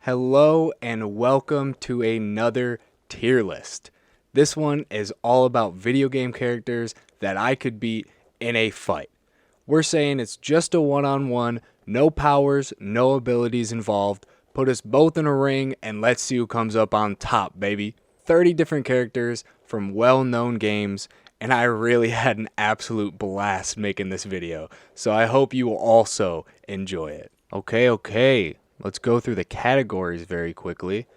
Hello and welcome to another tier list. This one is all about video game characters that I could beat in a fight. We're saying it's just a one-on-one, no powers, no abilities involved. Put us both in a ring and let's see who comes up on top, baby. 30 different characters from well-known games, and I really had an absolute blast making this video. So I hope you will also enjoy it. Okay. Let's go through the categories very quickly.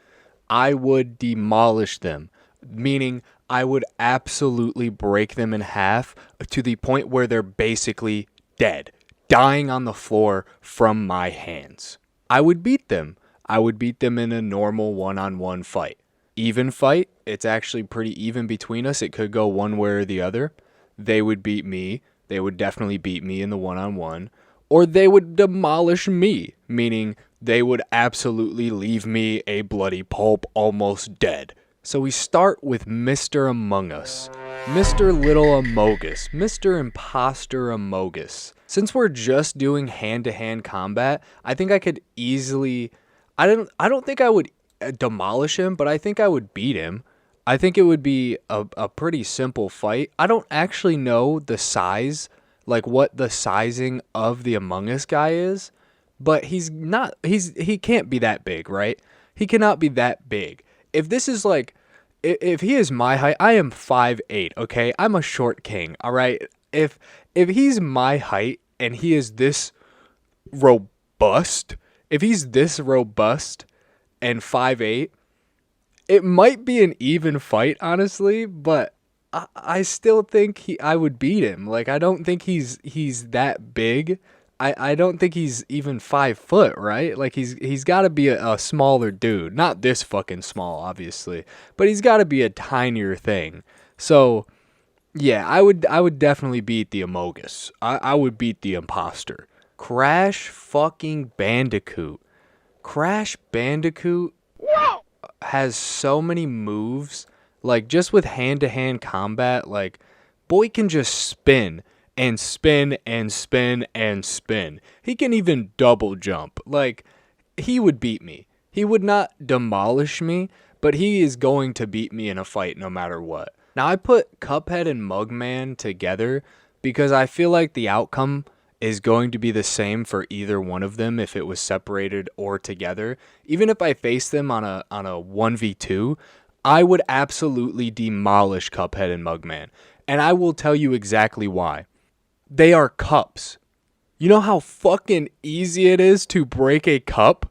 I would demolish them, meaning I would absolutely break them in half to the point where they're basically dead, dying on the floor from my hands. I would beat them. I would beat them in a normal one-on-one fight. Even fight, it's actually pretty even between us. It could go one way or the other. They would beat me. They would definitely beat me in the one-on-one. Or they would demolish me, meaning they would absolutely leave me a bloody pulp, almost dead. So we start with Mr. Among Us, Mr. Little Amogus, Mr. Imposter Amogus. Since we're just doing hand-to-hand combat, I think I could easily... I don't think I would demolish him, but I think I would beat him. I think it would be a pretty simple fight. I don't actually know the size, like what the sizing of the Among Us guy is, but he can't be that big, right? He cannot be that big. If this is like, if he is my height, I am 5'8", okay? I'm a short king, all right? If he's my height and he is this robust, if he's this robust and 5'8", it might be an even fight, honestly, but I still think I would beat him. Like, I don't think he's that big. I don't think he's even 5 foot, right? Like, he's got to be a smaller dude. Not this fucking small, obviously, but he's got to be a tinier thing. So, yeah, I would definitely beat the Amogus. I would beat the Imposter. Crash fucking Bandicoot. Crash Bandicoot has so many moves. Like, just with hand-to-hand combat, like, boy can just spin and spin and spin and spin. He can even double jump. Like, he would beat me. He would not demolish me, but he is going to beat me in a fight no matter what. Now, I put Cuphead and Mugman together because I feel like the outcome is going to be the same for either one of them if it was separated or together. Even if I face them on a 1v2, I would absolutely demolish Cuphead and Mugman. And I will tell you exactly why. They are cups. You know how fucking easy it is to break a cup?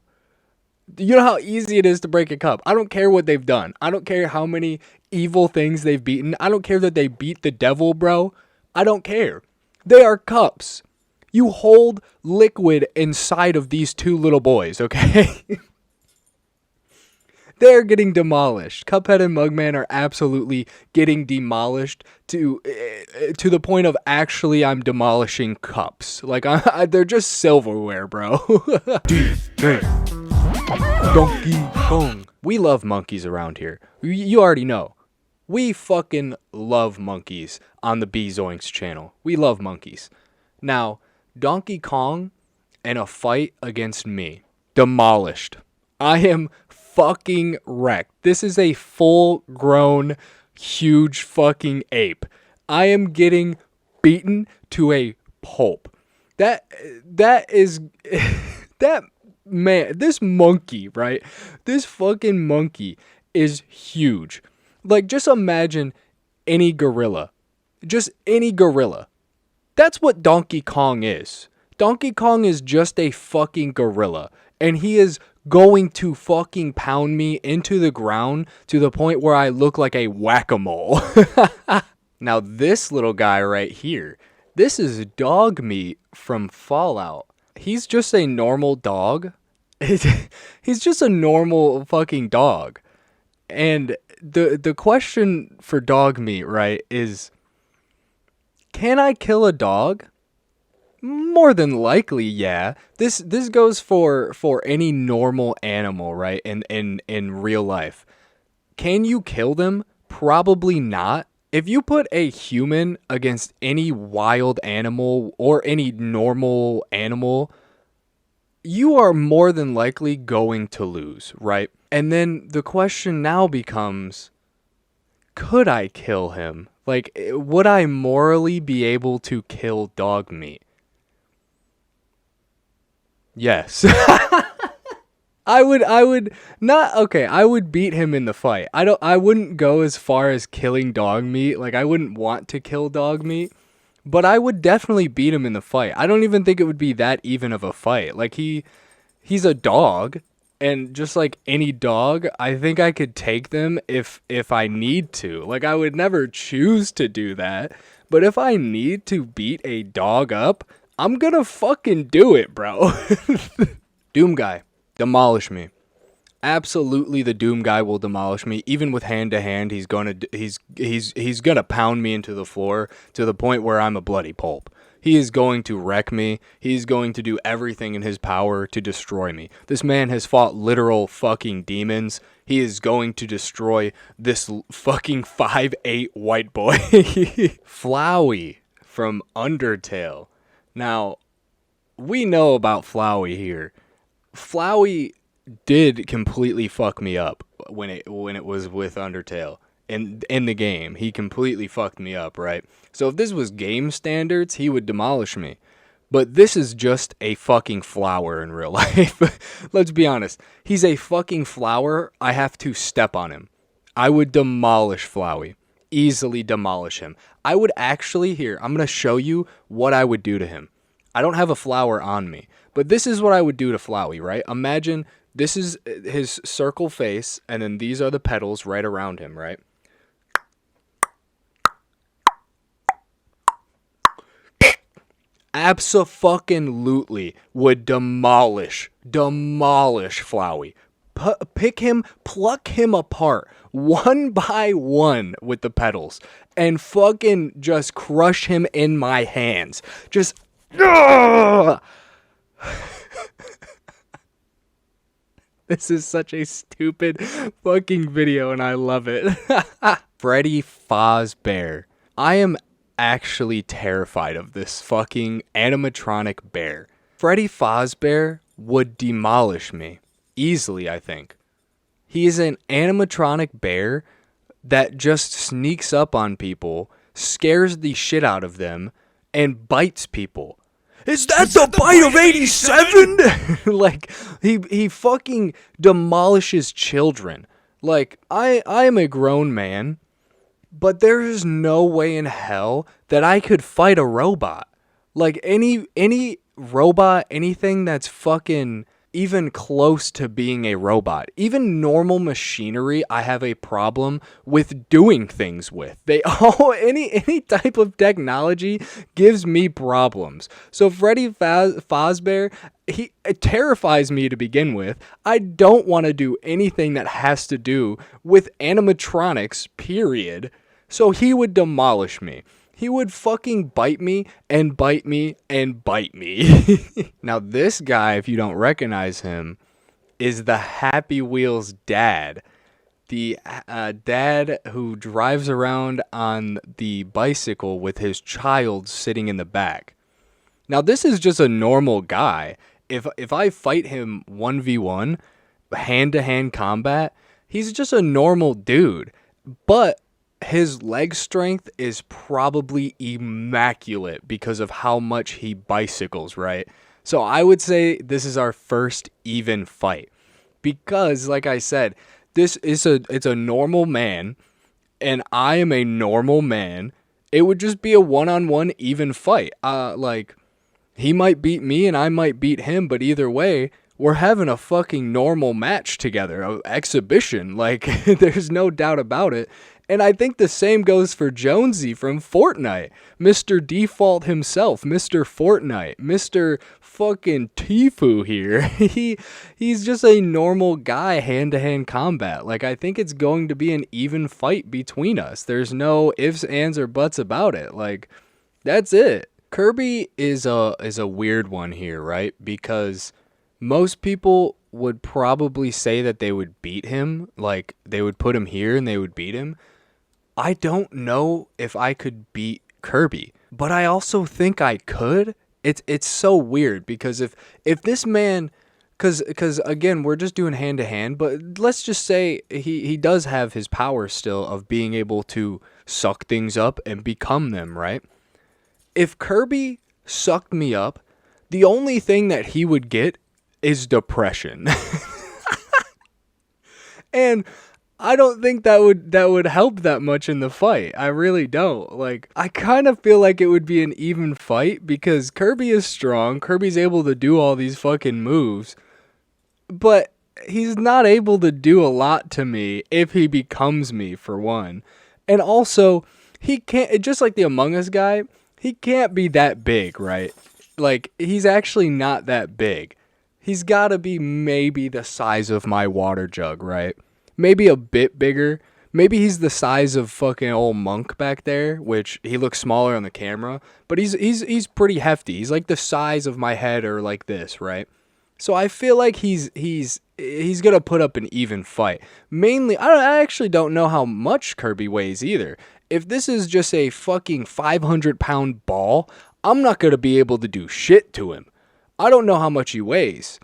You know how easy it is to break a cup? I don't care what they've done. I don't care how many evil things they've beaten. I don't care that they beat the devil, bro. I don't care. They are cups. You hold liquid inside of these two little boys, okay? They're getting demolished. Cuphead and Mugman are absolutely getting demolished to the point of actually I'm demolishing cups. Like, they're just silverware, bro. Donkey Kong. We love monkeys around here. You already know. We fucking love monkeys on the BZoinks channel. We love monkeys. Now, Donkey Kong in a fight against me. Demolished. I am fucking wrecked. This is a full-grown, huge fucking ape. I am getting beaten to a pulp. That is that man. This monkey, right? This fucking monkey is huge. Like, just imagine any gorilla. Just any gorilla. That's what Donkey Kong is. Donkey Kong is just a fucking gorilla. And he is going to fucking pound me into the ground to the point where I look like a whack-a-mole. Now, this little guy right here, this is dog meat from Fallout. He's just a normal dog. He's just a normal fucking dog. And the question for dog meat, right, is, can I kill a dog? More than likely, yeah. This goes for any normal animal, right? In real life. Can you kill them? Probably not. If you put a human against any wild animal or any normal animal, you are more than likely going to lose, right? And then the question now becomes, could I kill him? Like, would I morally be able to kill dog meat? Yes. I would not okay, I would beat him in the fight. I wouldn't go as far as killing dog meat. Like I wouldn't want to kill dog meat, but I would definitely beat him in the fight. I don't even think it would be that even of a fight. Like he's a dog, and just like any dog, I think I could take them if I need to. Like I would never choose to do that, but if I need to beat a dog up, I'm gonna fucking do it, bro. Doom guy, demolish me. Absolutely, the Doom guy will demolish me. Even with hand to hand, he's gonna pound me into the floor to the point where I'm a bloody pulp. He is going to wreck me. He's going to do everything in his power to destroy me. This man has fought literal fucking demons. He is going to destroy this fucking 5'8" white boy. Flowey from Undertale. Now, we know about Flowey here. Flowey did completely fuck me up when it was with Undertale. In the game, he completely fucked me up, right? So if this was game standards, he would demolish me. But this is just a fucking flower in real life. Let's be honest. He's a fucking flower. I have to step on him. I would demolish Flowey. Easily demolish him. I would actually, here, I'm going to show you what I would do to him. I don't have a flower on me, but this is what I would do to Flowey, right? Imagine this is his circle face, and then these are the petals right around him, right? Abso-fucking-lutely would demolish Flowey. Pick him, pluck him apart one by one with the petals, and fucking just crush him in my hands. Just, this is such a stupid fucking video, and I love it. Freddy Fazbear. I am actually terrified of this fucking animatronic bear. Freddy Fazbear would demolish me. Easily, I think. He is an animatronic bear that just sneaks up on people, scares the shit out of them, and bites people. Is that the bite of 87? Like, he fucking demolishes children. Like, I am a grown man, but there is no way in hell that I could fight a robot. Like, any robot, anything that's fucking even close to being a robot. Even normal machinery, I have a problem with doing things with. They all any type of technology gives me problems. So Freddy Fazbear, it terrifies me to begin with. I don't want to do anything that has to do with animatronics, period. So he would demolish me. He would fucking bite me and bite me and bite me. Now this guy, if you don't recognize him, is the Happy Wheels dad. The dad who drives around on the bicycle with his child sitting in the back. Now this is just a normal guy. If I fight him 1v1, hand-to-hand combat, he's just a normal dude. But his leg strength is probably immaculate because of how much he bicycles, right? So I would say this is our first even fight. Because, like I said, it's a normal man, and I am a normal man. It would just be a one-on-one even fight. Like, he might beat me and I might beat him, but either way, we're having a fucking normal match together, an exhibition. Like, there's no doubt about it. And I think the same goes for Jonesy from Fortnite. Mr. Default himself, Mr. Fortnite, Mr. fucking Tifu here. He's just a normal guy hand-to-hand combat. Like, I think it's going to be an even fight between us. There's no ifs, ands, or buts about it. Like, that's it. Kirby is a weird one here, right? Because most people would probably say that they would beat him. Like, they would put him here and they would beat him. I don't know if I could beat Kirby, but I also think I could It's so weird because if this man, because again we're just doing hand to hand, but let's just say he does have his power still of being able to suck things up and become them, right? If Kirby sucked me up, the only thing that he would get is depression. And I don't think that would help that much in the fight. I really don't. Like, I kind of feel like it would be an even fight because Kirby is strong. Kirby's able to do all these fucking moves, but he's not able to do a lot to me if he becomes me, for one. And also, he can't, just like the Among Us guy, he can't be that big, right? Like, he's actually not that big. He's got to be maybe the size of my water jug, right? Maybe a bit bigger. Maybe he's the size of fucking old Monk back there, which he looks smaller on the camera, but he's pretty hefty. He's like the size of my head or like this, right? So I feel like he's gonna put up an even fight. Mainly, I actually don't know how much Kirby weighs either. If this is just a fucking 500-pound ball, I'm not gonna be able to do shit to him. I don't know how much he weighs.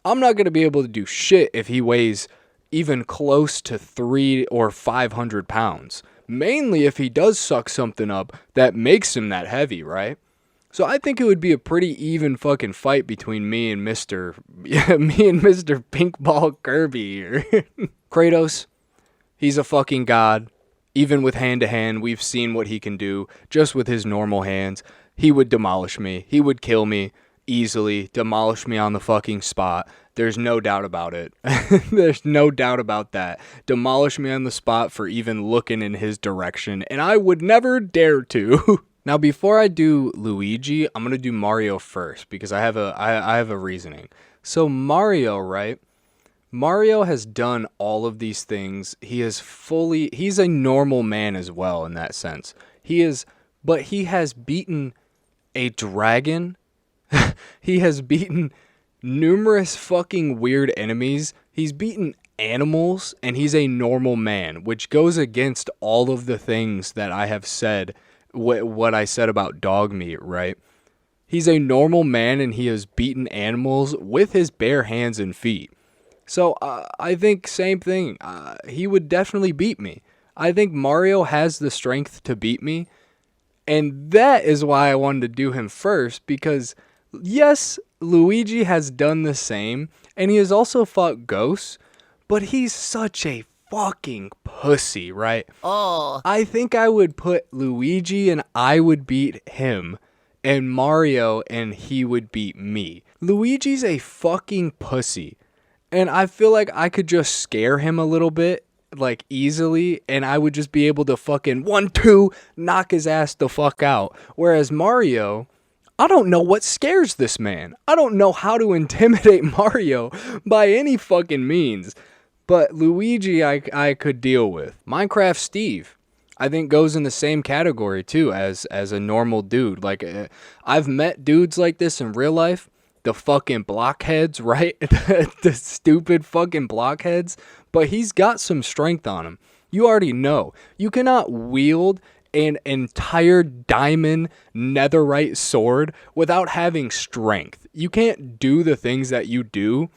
I'm not gonna be able to do shit if he weighs even close to 300 or 500 pounds. Mainly if he does suck something up that makes him that heavy, right? So I think it would be a pretty even fucking fight between me and Mr. Pinkball Kirby here. Kratos, he's a fucking god. Even with hand to hand, we've seen what he can do just with his normal hands. He would demolish me. He would kill me easily, demolish me on the fucking spot. There's no doubt about it. There's no doubt about that. Demolish me on the spot for even looking in his direction, and I would never dare to. Now, before I do Luigi, I'm gonna do Mario first because I have a reasoning. So Mario, right? Mario has done all of these things. He's a normal man as well in that sense. But he has beaten a dragon. He has beaten numerous fucking weird enemies. He's beaten animals, and he's a normal man, which goes against all of the things that I have said, what I said about dog meat, right? He's a normal man, and he has beaten animals with his bare hands and feet. So I think same thing. He would definitely beat me. I think Mario has the strength to beat me, and that is why I wanted to do him first, because yes, Luigi has done the same, and he has also fought ghosts, but he's such a fucking pussy, right? Oh. I think I would put Luigi and I would beat him, and Mario and he would beat me. Luigi's a fucking pussy, and I feel like I could just scare him a little bit, like easily, and I would just be able to fucking 1-2 knock his ass the fuck out. Whereas Mario, I don't know what scares this man. I don't know how to intimidate Mario by any fucking means. But Luigi, I could deal with. Minecraft Steve, I think goes in the same category too as a normal dude. Like, I've met dudes like this in real life. The fucking blockheads, right? The stupid fucking blockheads. But he's got some strength on him. You already know. You cannot wield an entire diamond netherite sword without having strength. You can't do the things that you do,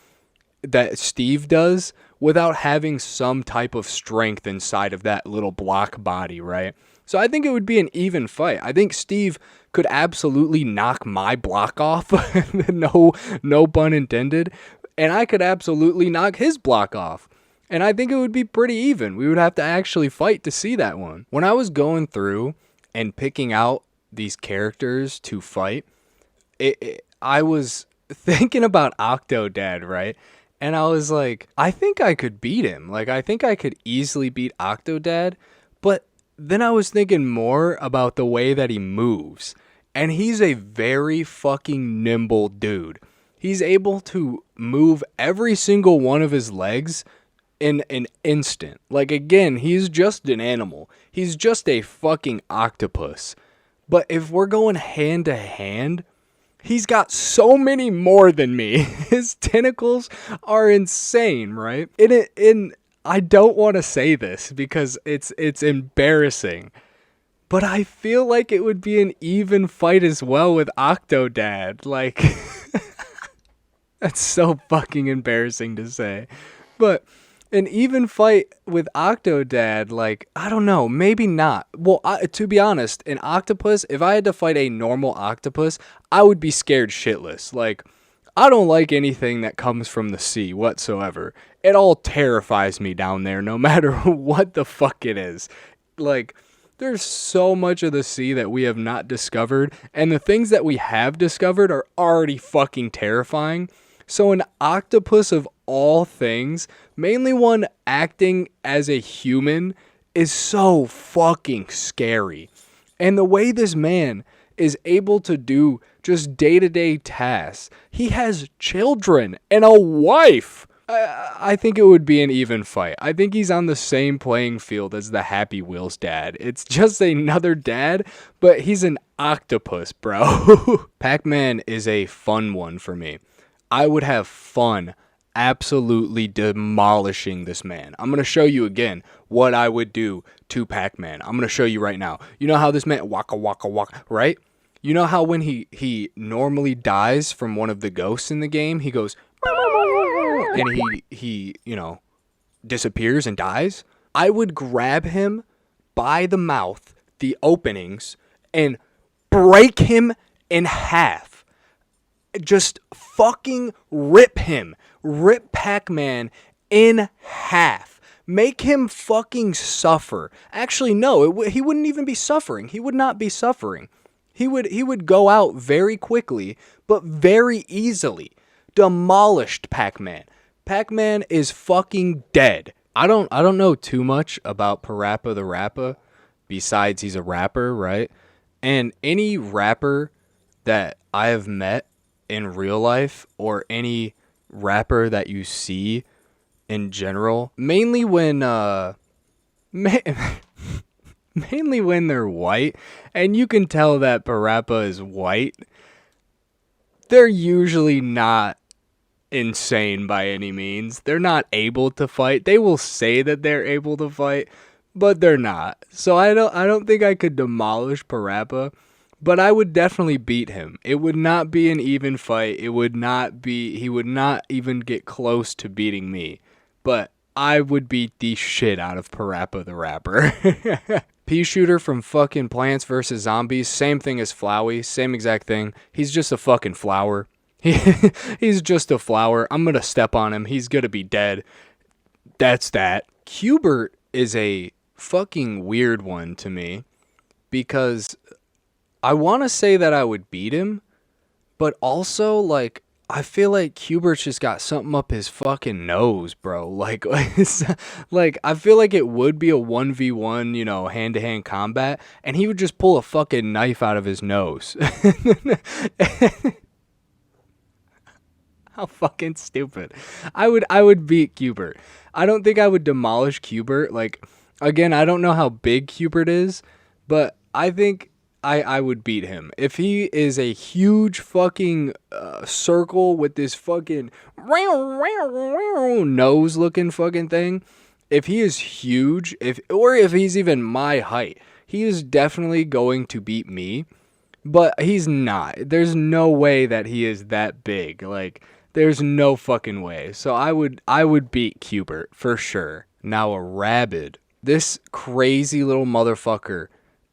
that Steve does, without having some type of strength inside of that little block body, right? So I think it would be an even fight. I think Steve could absolutely knock my block off, no pun intended, and I could absolutely knock his block off. And I think it would be pretty even. We would have to actually fight to see that one. When I was going through and picking out these characters to fight, I was thinking about Octodad, right? And I was like, I think I could beat him. Like, I think I could easily beat Octodad. But then I was thinking more about the way that he moves. And he's a very fucking nimble dude. He's able to move every single one of his legs in an instant. Like, again, he's just an animal. He's just a fucking octopus. But if we're going hand to hand, he's got so many more than me. His tentacles are insane, right? I don't want to say this because it's embarrassing. But I feel like it would be an even fight as well with Octodad. Like, that's so fucking embarrassing to say. But an even fight with Octodad, like, I don't know, maybe not. Well, to be honest, an octopus, if I had to fight a normal octopus, I would be scared shitless. Like, I don't like anything that comes from the sea whatsoever. It all terrifies me down there, no matter what the fuck it is. Like, there's so much of the sea that we have not discovered, and the things that we have discovered are already fucking terrifying. So an octopus of all things, mainly one acting as a human, is so fucking scary. And the way this man is able to do just day-to-day tasks, he has children and a wife. I think it would be an even fight. I think he's on the same playing field as the Happy Wheels dad. It's just another dad, but he's an octopus, bro. PacMan is a fun one for me. I would have fun absolutely demolishing this man. I'm going to show you again what I would do to PacMan. I'm going to show you right now. You know how this man, waka waka waka, right? You know how when he normally dies from one of the ghosts in the game, he goes, and he disappears and dies? I would grab him by the mouth, the openings, and break him in half. Just fucking rip him. Rip PacMan in half. Make him fucking suffer. Actually, no, he wouldn't even be suffering. He would not be suffering. He would go out very quickly, but very easily. Demolished PacMan. PacMan is fucking dead. I don't know too much about Parappa the Rappa, besides he's a rapper, right? And any rapper that I have met in real life, or any rapper that you see in general, mainly when mainly when they're white, and you can tell that Parappa is white, they're usually not insane by any means. They're not able to fight. They will say that they're able to fight, but they're not. So I don't think I could demolish Parappa, but I would definitely beat him. It would not be an even fight. He would not even get close to beating me. But I would beat the shit out of Parappa the Rapper. Pea Shooter from fucking Plants vs. Zombies, same thing as Flowey, same exact thing. He's just a fucking flower. He's just a flower. I'm gonna step on him. He's gonna be dead. That's that. Cubert is a fucking weird one to me, because I want to say that I would beat him, but also, like, I feel like Cubert's just got something up his fucking nose, bro. Like, like, I feel like it would be a 1v1, hand-to-hand combat, and he would just pull a fucking knife out of his nose. How fucking stupid. I would beat Cubert. I don't think I would demolish Cubert. Like, again, I don't know how big Cubert is, but I think I would beat him. If he is a huge fucking circle with this fucking nose looking fucking thing, if he is huge, if he's even my height, he is definitely going to beat me. But he's not. There's no way that he is that big. Like, there's no fucking way. So I would beat Cubert for sure. Now a Rabid. This crazy little motherfucker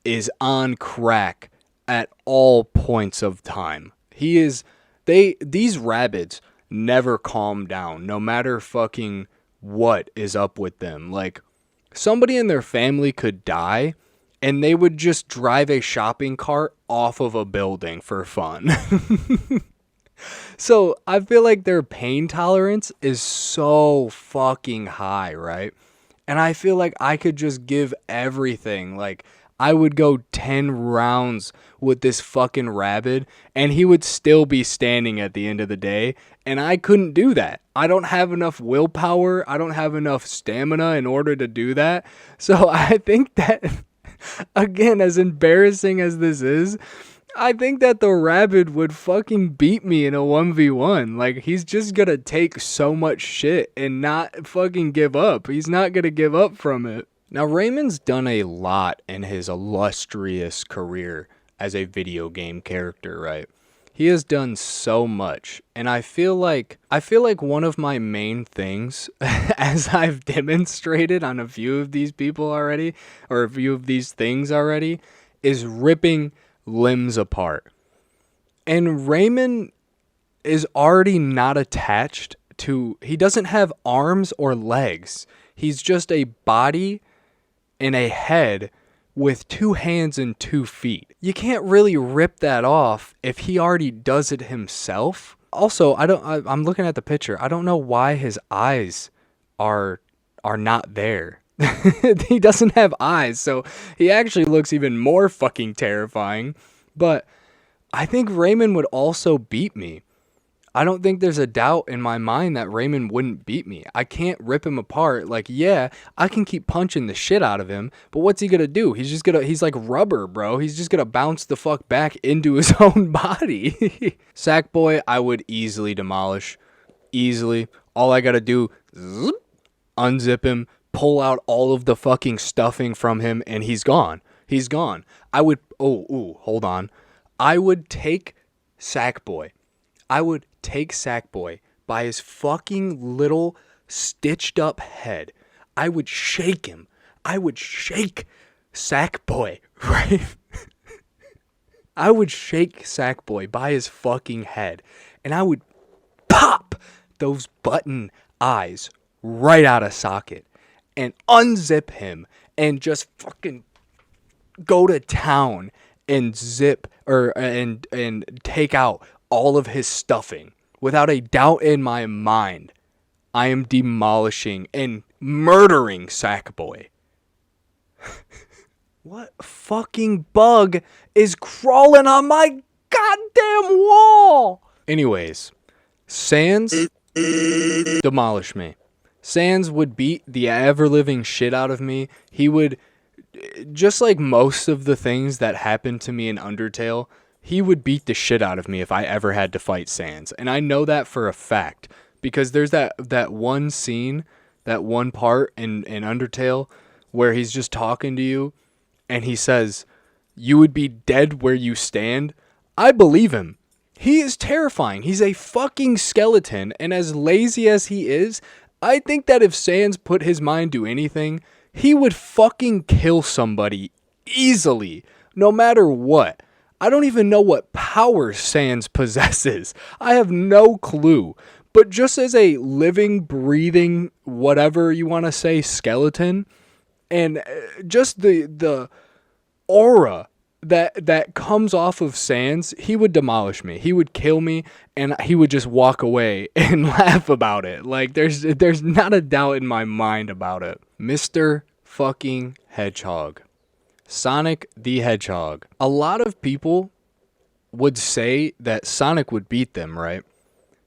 is on crack at all points of time. These Rabbids never calm down, no matter fucking what is up with them. Like, somebody in their family could die, and they would just drive a shopping cart off of a building for fun. So I feel like their pain tolerance is so fucking high, right? And I feel like I could just give everything. Like, I would go 10 rounds with this fucking Rabid, and he would still be standing at the end of the day, and I couldn't do that. I don't have enough willpower. I don't have enough stamina in order to do that. So I think that, again, as embarrassing as this is, I think that the Rabid would fucking beat me in a 1v1. Like, he's just gonna take so much shit and not fucking give up. He's not gonna give up from it. Now, Raymond's done a lot in his illustrious career as a video game character, right? He has done so much, and I feel like one of my main things, as I've demonstrated on a few of these people already, or a few of these things already, is ripping limbs apart. And Raymond is already not attached to, he doesn't have arms or legs. He's just a body and a head with 2 hands and 2 feet. You can't really rip that off if he already does it himself. Also, I'm looking at the picture. I don't know why his eyes are not there. He doesn't have eyes, so he actually looks even more fucking terrifying. But I think Raymond would also beat me. I don't think there's a doubt in my mind that Raymond wouldn't beat me. I can't rip him apart. Like, yeah, I can keep punching the shit out of him, but what's he gonna do? He's like rubber, bro. He's just gonna bounce the fuck back into his own body. Sackboy, I would easily demolish. Easily. All I gotta do, unzip him, pull out all of the fucking stuffing from him, and he's gone. He's gone. Hold on. I would take Sackboy. By his fucking little stitched up head. I would shake him. I would shake Sackboy, right? I would shake Sackboy by his fucking head. And I would pop those button eyes right out of socket. And unzip him. And just fucking go to town. And and take out all of his stuffing. Without a doubt in my mind, I am demolishing and murdering Sackboy. What fucking bug is crawling on my goddamn wall? Anyways, Sans, demolish me. Sans would beat the ever-living shit out of me. He would, just like most of the things that happened to me in Undertale, he would beat the shit out of me if I ever had to fight Sans. And I know that for a fact. Because there's that one scene, that one part in Undertale, where he's just talking to you, and he says, "You would be dead where you stand." I believe him. He is terrifying. He's a fucking skeleton, and as lazy as he is, I think that if Sans put his mind to anything, he would fucking kill somebody easily, no matter what. I don't even know what power Sans possesses. I have no clue. But just as a living, breathing, whatever you want to say, skeleton, and just the aura that comes off of Sans, he would demolish me. He would kill me, and he would just walk away and laugh about it. Like, there's not a doubt in my mind about it. Mr. fucking Hedgehog. Sonic the Hedgehog. A lot of people would say that Sonic would beat them, right?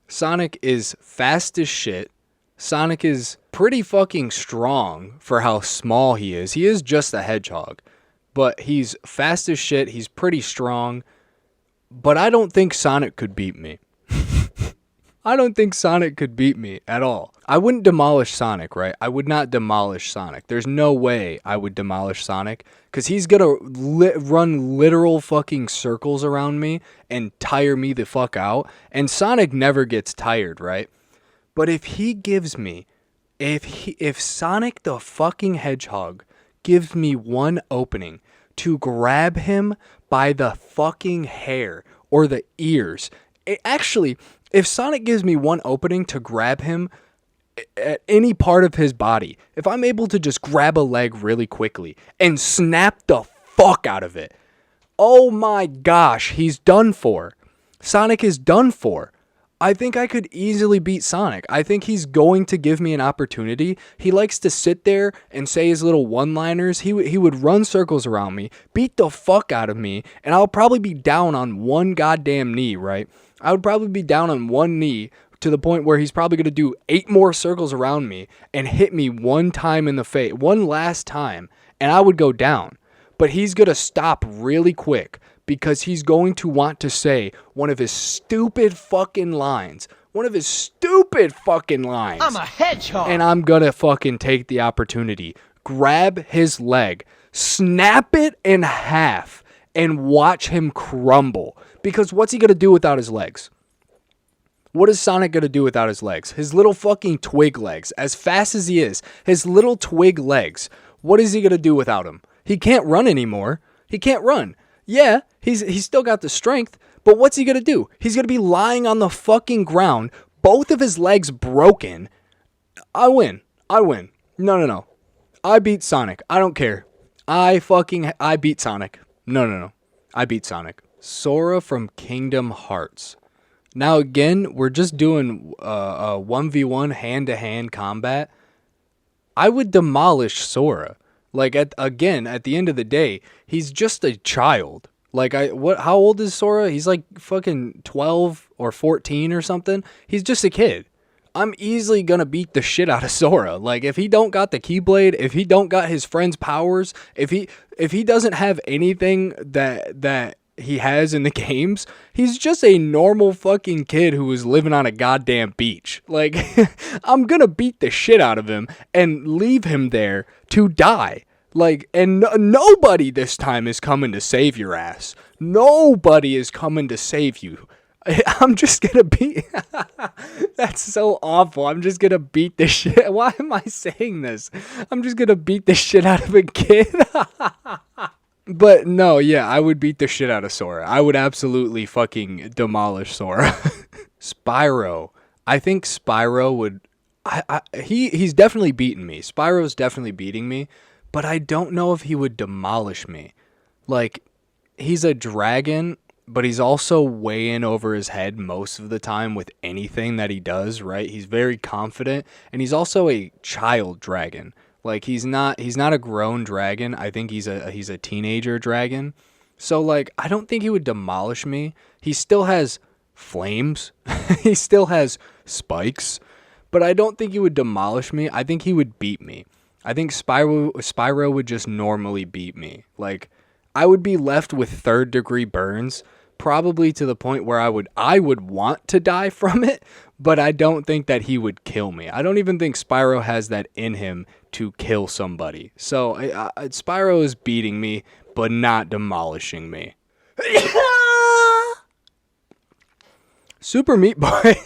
Sonic is fast as shit. Sonic is pretty fucking strong for how small he is. He is just a hedgehog. But he's fast as shit. He's pretty strong. But I don't think Sonic could beat me. I don't think Sonic could beat me at all. I wouldn't demolish Sonic, right? I would not demolish Sonic. There's no way I would demolish Sonic, because he's gonna run literal fucking circles around me and tire me the fuck out. And Sonic never gets tired, right? But if he gives me, if Sonic the fucking Hedgehog gives me one opening to grab him by the fucking hair or the ears, if Sonic gives me one opening to grab him at any part of his body, if I'm able to just grab a leg really quickly and snap the fuck out of it, oh my gosh, he's done for. Sonic is done for. I think I could easily beat Sonic. I think he's going to give me an opportunity. He likes to sit there and say his little one-liners. He would run circles around me, beat the fuck out of me, and I'll probably be down on one goddamn knee, right? I would probably be down on one knee to the point where he's probably going to do 8 more circles around me and hit me one time in the face, one last time, and I would go down. But he's going to stop really quick, because he's going to want to say one of his stupid fucking lines. I'm a hedgehog. And I'm going to fucking take the opportunity, grab his leg, snap it in half, and watch him crumble. Because what's he going to do without his legs? What is Sonic going to do without his legs? His little fucking twig legs. As fast as he is, his little twig legs. What is he going to do without him? He can't run anymore. He can't run. Yeah, he's still got the strength, but what's he going to do? He's going to be lying on the fucking ground, both of his legs broken. I win. No. I beat Sonic. I don't care. I beat Sonic. No. I beat Sonic. Sora from Kingdom Hearts. Now again, we're just doing a 1v1 hand-to-hand combat. I would demolish Sora. Like at the end of the day, he's just a child. Like how old is Sora? He's like fucking 12 or 14 or something. He's just a kid. I'm easily gonna beat the shit out of Sora. Like if he don't got the Keyblade, if he don't got his friend's powers, if he doesn't have anything that he has in the games, he's just a normal fucking kid who was living on a goddamn beach. Like I'm gonna beat the shit out of him and leave him there to die. Like, and nobody this time is coming to save your ass. Nobody is coming to save you. I'm just gonna beat. That's so awful. I'm just gonna beat the shit. Why am I saying this? I'm just gonna beat the shit out of a kid. But no, yeah, I would beat the shit out of Sora. I would absolutely fucking demolish Sora. Spyro. I think Spyro would. He's definitely beaten me. Spyro's definitely beating me, but I don't know if he would demolish me. Like, he's a dragon, but he's also way in over his head most of the time with anything that he does, right? He's very confident, and he's also a child dragon. Like he's not a grown dragon. I think he's a teenager dragon. So like I don't think he would demolish me. He still has flames. He still has spikes, but I don't think he would demolish me. I think he would beat me. I think Spyro would just normally beat me. Like I would be left with third-degree burns, probably to the point where I would want to die from it, but I don't think that he would kill me. I don't even think Spyro has that in him to kill somebody. So Spyro is beating me, but not demolishing me. Super Meat Boy.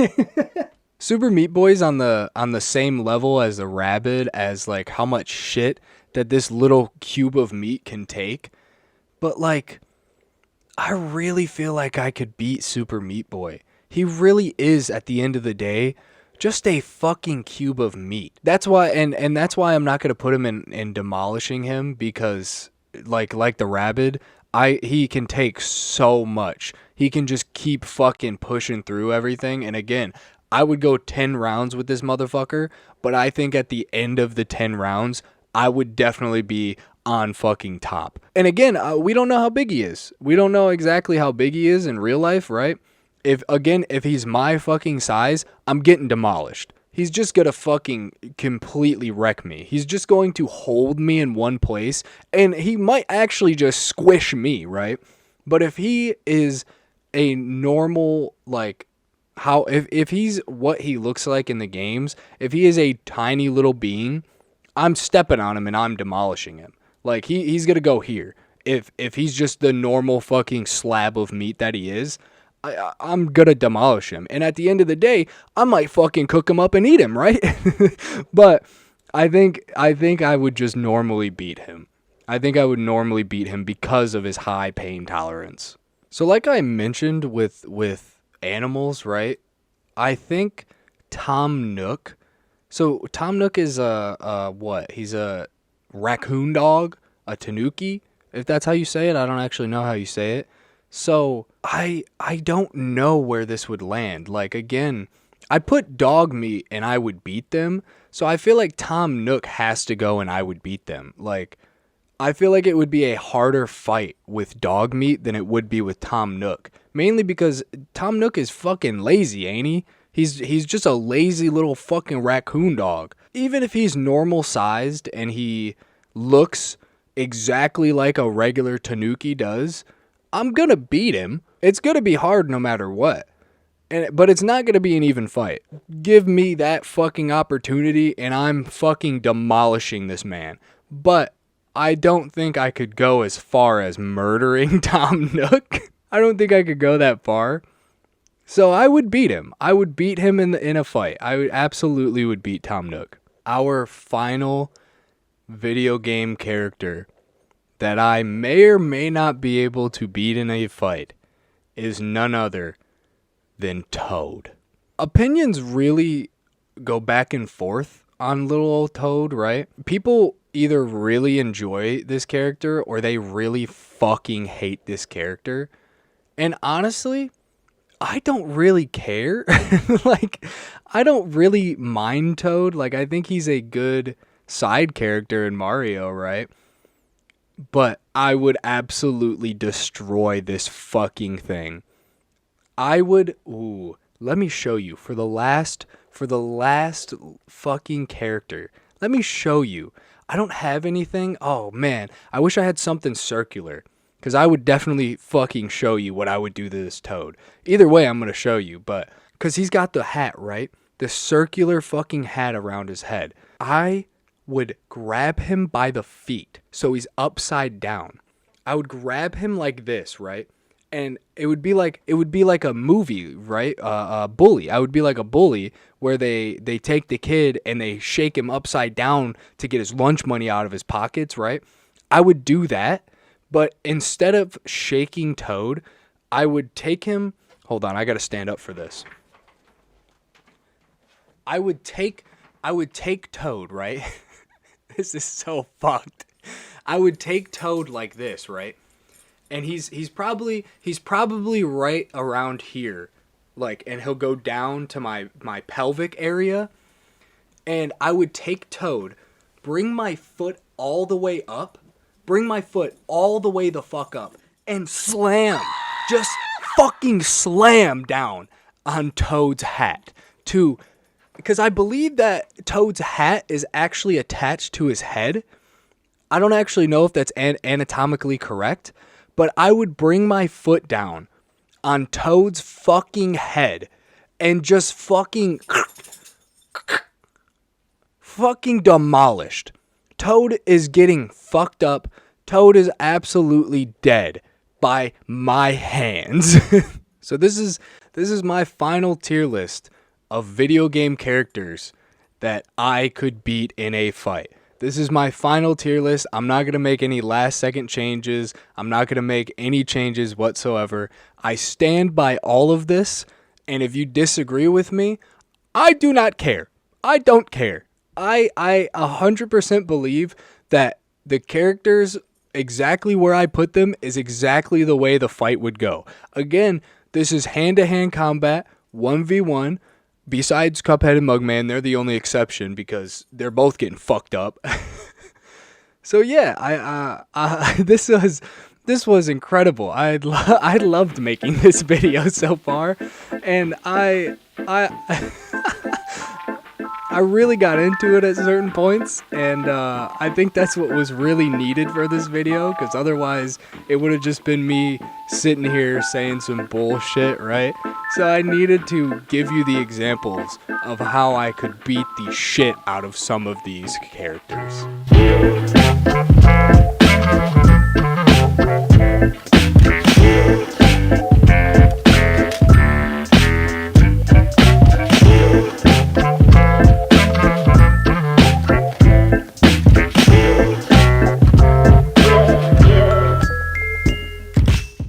Super Meat Boy's on the same level as the Rabid, as like how much shit that this little cube of meat can take. But like, I really feel like I could beat Super Meat Boy. He really is, at the end of the day, just a fucking cube of meat. That's why, and that's why I'm not gonna put him in demolishing him, because like the Rabid, he can take so much. He can just keep fucking pushing through everything. And again, I would go 10 rounds with this motherfucker, but I think at the end of the 10 rounds, I would definitely be on fucking top. And again, we don't know how big he is. We don't know exactly how big he is in real life, right? If he's my fucking size, I'm getting demolished. He's just gonna fucking completely wreck me. He's just going to hold me in one place, and he might actually just squish me, right? But if he is a normal, like, if he's what he looks like in the games, if he is a tiny little being, I'm stepping on him and I'm demolishing him. Like, he's gonna go here. If he's just the normal fucking slab of meat that he is, I'm gonna demolish him. And at the end of the day, I might fucking cook him up and eat him, right? But I think I would just normally beat him. I think I would normally beat him because of his high pain tolerance. So like I mentioned with animals, right? I think Tom Nook. So Tom Nook is what? He's a raccoon dog, a tanuki, if that's how you say it. I don't actually know how you say it. So I don't know where this would land. Like, again, I put dog meat and I would beat them. So I feel like Tom Nook has to go and I would beat them. Like, I feel like it would be a harder fight with dog meat than it would be with Tom Nook. Mainly because Tom Nook is fucking lazy, ain't he? He's just a lazy little fucking raccoon dog. Even if he's normal sized and he looks exactly like a regular tanuki does, I'm gonna beat him. It's gonna be hard no matter what. But it's not gonna be an even fight. Give me that fucking opportunity and I'm fucking demolishing this man. but I don't think I could go as far as murdering Tom Nook. I don't think I could go that far. So I would beat him. I would beat him in a fight. I would absolutely would beat Tom Nook. Our final video game character that I may or may not be able to beat in a fight is none other than Toad. Opinions really go back and forth on little old Toad, right? People either really enjoy this character or they really fucking hate this character. And honestly, I don't really care. Like, I don't really mind Toad. Like, I think he's a good side character in Mario, right? But I would absolutely destroy this fucking thing. I would, let me show you for the last fucking character. Let me show you. I don't have anything. Oh man, I wish I had something circular, because I would definitely fucking show you what I would do to this Toad. Either way, I'm going to show you, but because he's got the hat, right? The circular fucking hat around his head. I would grab him by the feet, so he's upside down. I would grab him like this, right? And it would be like a movie, right? A bully. I would be like a bully where they take the kid and they shake him upside down to get his lunch money out of his pockets, right? I would do that, but instead of shaking Toad, I would take him. Hold on, I gotta stand up for this. I would take Toad, right? This is so fucked. I would take Toad like this, right? And he's probably right around here, like, and he'll go down to my pelvic area, and I would take Toad, bring my foot all the way up, the fuck up, and slam, just fucking slam down on Toad's hat because I believe that Toad's hat is actually attached to his head. I don't actually know if that's anatomically correct, but I would bring my foot down on Toad's fucking head and just fucking demolished. Toad is getting fucked up. Toad is absolutely dead by my hands. So this is my final tier list of video game characters that I could beat in a fight. This is my final tier list. I'm not going to make any last second changes. I'm not going to make any changes whatsoever. I stand by all of this, and if you disagree with me, I do not care. I don't care. I 100% believe that the characters, exactly where I put them, is exactly the way the fight would go. Again, this is hand-to-hand combat, 1v1. Besides Cuphead and Mugman, they're the only exception because they're both getting fucked up. So yeah, this was incredible. I loved making this video so far, and I really got into it at certain points, and I think that's what was really needed for this video, because otherwise it would have just been me sitting here saying some bullshit, right? So I needed to give you the examples of how I could beat the shit out of some of these characters.